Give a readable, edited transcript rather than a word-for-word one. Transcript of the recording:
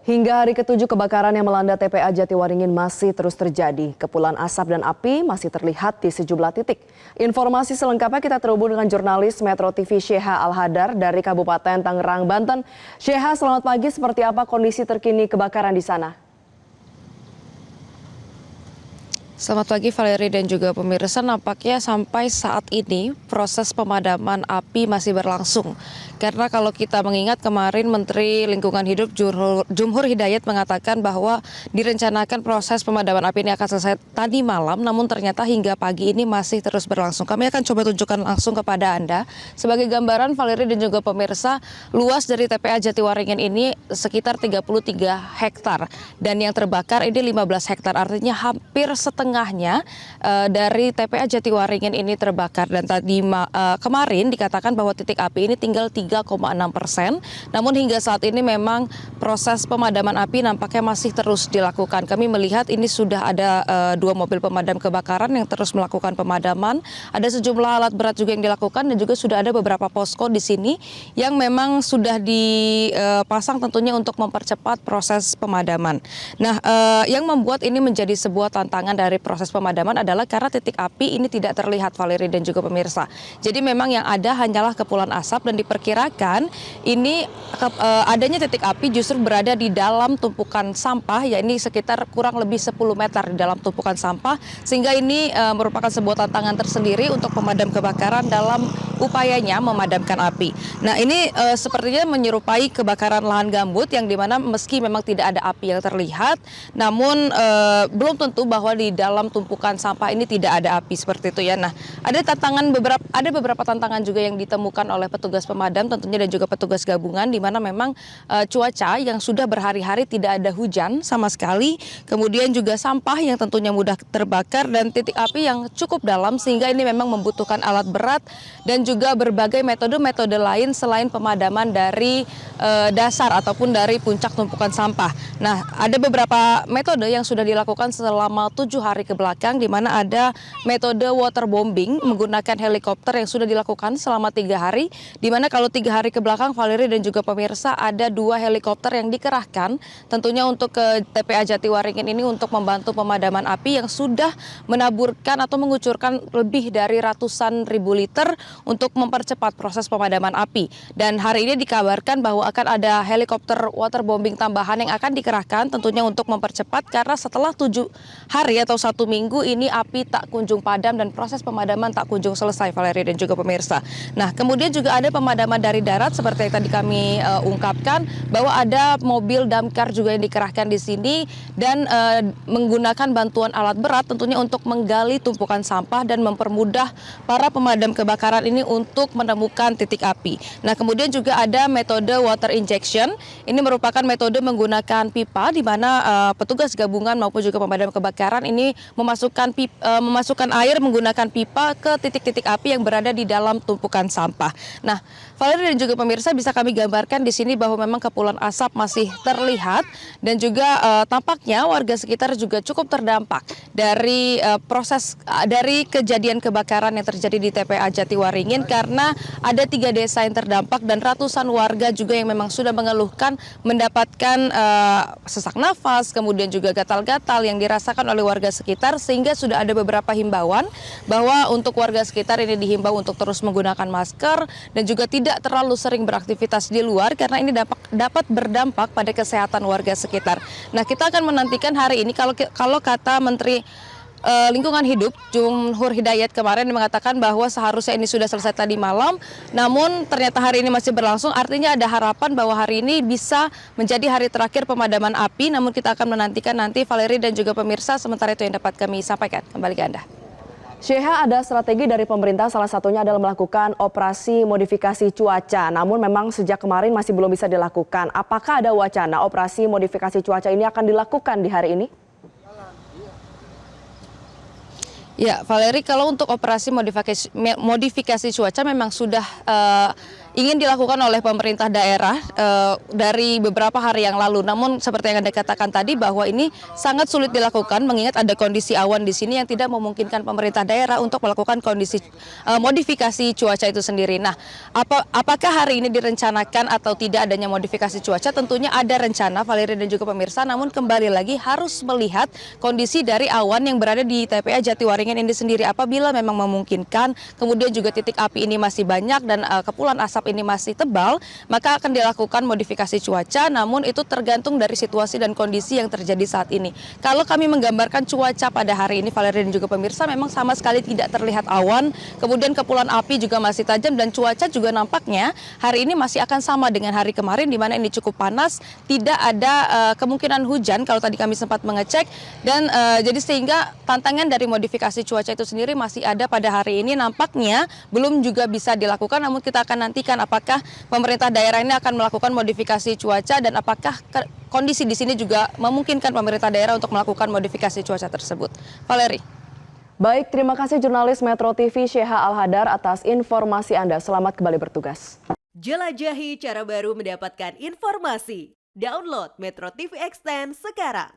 Hingga hari ke-7 kebakaran yang melanda TPA Jatiwaringin masih terus terjadi. Kepulan asap dan api masih terlihat di sejumlah titik. Informasi selengkapnya kita terhubung dengan jurnalis Metro TV Sheha Al-Hadar dari Kabupaten Tangerang, Banten. Sheha, selamat pagi. Seperti apa kondisi terkini kebakaran di sana? Selamat pagi Valeri dan juga pemirsa. Nampaknya sampai saat ini proses pemadaman api masih berlangsung. Karena kalau kita mengingat kemarin Menteri Lingkungan Hidup Jumhur Hidayat mengatakan bahwa direncanakan proses pemadaman api ini akan selesai tadi malam, namun ternyata hingga pagi ini masih terus berlangsung. Kami akan coba tunjukkan langsung kepada Anda sebagai gambaran Valeri dan juga pemirsa, luas dari TPA Jatiwaringin ini sekitar 33 hektar dan yang terbakar ini 15 hektar, artinya hampir setengahnya dari TPA Jatiwaringin ini terbakar. Dan tadi kemarin dikatakan bahwa titik api ini tinggal 3,6%, namun hingga saat ini memang proses pemadaman api nampaknya masih terus dilakukan. Kami melihat ini sudah ada 2 mobil pemadam kebakaran yang terus melakukan pemadaman, ada sejumlah alat berat juga yang dilakukan dan juga sudah ada beberapa posko di sini yang memang sudah dipasang tentunya untuk mempercepat proses pemadaman. Nah, yang membuat ini menjadi sebuah tantangan dari proses pemadaman adalah karena titik api ini tidak terlihat, Valeri dan juga pemirsa. Jadi memang yang ada hanyalah kepulan asap dan diperkirakan ini adanya titik api justru berada di dalam tumpukan sampah, yakni sekitar kurang lebih 10 meter di dalam tumpukan sampah, sehingga ini merupakan sebuah tantangan tersendiri untuk pemadam kebakaran dalam upayanya memadamkan api. Nah, ini sepertinya menyerupai kebakaran lahan gambut yang dimana meski memang tidak ada api yang terlihat, namun belum tentu bahwa di dalam tumpukan sampah ini tidak ada api seperti itu ya. Nah, ada beberapa tantangan juga yang ditemukan oleh petugas pemadam tentunya dan juga petugas gabungan, di mana memang cuaca yang sudah berhari-hari tidak ada hujan sama sekali, kemudian juga sampah yang tentunya mudah terbakar dan titik api yang cukup dalam, sehingga ini memang membutuhkan alat berat dan juga berbagai metode-metode lain selain pemadaman dari dasar ataupun dari puncak tumpukan sampah. Nah, ada beberapa metode yang sudah dilakukan selama 7 hari ke belakang, di mana ada metode waterbombing menggunakan helikopter yang sudah dilakukan selama 3 hari, di mana kalau 3 hari ke belakang Valeri dan juga pemirsa ada 2 helikopter yang dikerahkan tentunya untuk ke TPA Jatiwaringin ini untuk membantu pemadaman api yang sudah menaburkan atau mengucurkan lebih dari ratusan ribu liter untuk mempercepat proses pemadaman api. Dan hari ini dikabarkan bahwa akan ada helikopter waterbombing tambahan yang akan dikerahkan tentunya untuk mempercepat, karena setelah 7 hari atau 1 minggu ini api tak kunjung padam dan proses pemadaman tak kunjung selesai, Valeri dan juga pemirsa. Nah, kemudian juga ada pemadaman dari darat seperti yang tadi kami ungkapkan, bahwa ada mobil damkar juga yang dikerahkan di sini dan menggunakan bantuan alat berat tentunya untuk menggali tumpukan sampah dan mempermudah para pemadam kebakaran ini untuk menemukan titik api. Nah, kemudian juga ada metode water injection. Ini merupakan metode menggunakan pipa, di mana petugas gabungan maupun juga pemadam kebakaran ini memasukkan air menggunakan pipa ke titik-titik api yang berada di dalam tumpukan sampah. Nah, Valeri dan juga pemirsa, bisa kami gambarkan di sini bahwa memang kepulan asap masih terlihat dan juga tampaknya warga sekitar juga cukup terdampak dari dari kejadian kebakaran yang terjadi di TPA Jatiwaringin, karena ada 3 desa yang terdampak dan ratusan warga juga yang memang sudah mengeluhkan mendapatkan sesak nafas, kemudian juga gatal-gatal yang dirasakan oleh warga sekitar, sehingga sudah ada beberapa himbauan bahwa untuk warga sekitar ini dihimbau untuk terus menggunakan masker dan juga tidak terlalu sering beraktivitas di luar, karena ini dapat berdampak pada kesehatan warga sekitar. Nah, kita akan menantikan hari ini, kalau kata Menteri Lingkungan Hidup Jumhur Hidayat kemarin mengatakan bahwa seharusnya ini sudah selesai tadi malam, namun ternyata hari ini masih berlangsung, artinya ada harapan bahwa hari ini bisa menjadi hari terakhir pemadaman api. Namun kita akan menantikan nanti, Valeri dan juga pemirsa, sementara itu yang dapat kami sampaikan. Kembali ke Anda. Sheha, ada strategi dari pemerintah, salah satunya adalah melakukan operasi modifikasi cuaca. Namun memang sejak kemarin masih belum bisa dilakukan. Apakah ada wacana operasi modifikasi cuaca ini akan dilakukan di hari ini? Ya, Valeri, kalau untuk operasi modifikasi cuaca memang sudah ingin dilakukan oleh pemerintah daerah dari beberapa hari yang lalu. Namun seperti yang Anda katakan tadi bahwa ini sangat sulit dilakukan mengingat ada kondisi awan di sini yang tidak memungkinkan pemerintah daerah untuk melakukan kondisi modifikasi cuaca itu sendiri. Nah, apakah hari ini direncanakan atau tidak adanya modifikasi cuaca? Tentunya ada rencana, Valerie dan juga pemirsa. Namun kembali lagi harus melihat kondisi dari awan yang berada di TPA Jatiwaringin ini sendiri. Apabila memang memungkinkan, kemudian juga titik api ini masih banyak dan kepulan asap ini masih tebal, maka akan dilakukan modifikasi cuaca. Namun itu tergantung dari situasi dan kondisi yang terjadi saat ini. Kalau kami menggambarkan cuaca pada hari ini, Valerie dan juga pemirsa, memang sama sekali tidak terlihat awan, kemudian kepulan api juga masih tajam dan cuaca juga nampaknya hari ini masih akan sama dengan hari kemarin, di mana ini cukup panas, tidak ada kemungkinan hujan kalau tadi kami sempat mengecek, dan jadi sehingga tantangan dari modifikasi cuaca itu sendiri masih ada pada hari ini. Nampaknya belum juga bisa dilakukan, namun kita akan nantikan apakah pemerintah daerah ini akan melakukan modifikasi cuaca dan apakah kondisi di sini juga memungkinkan pemerintah daerah untuk melakukan modifikasi cuaca tersebut. Valerie. Baik, terima kasih jurnalis Metro TV Sheha Al-Hadar atas informasi Anda. Selamat kembali bertugas. Jelajahi cara baru mendapatkan informasi. Download Metro TV Extend sekarang.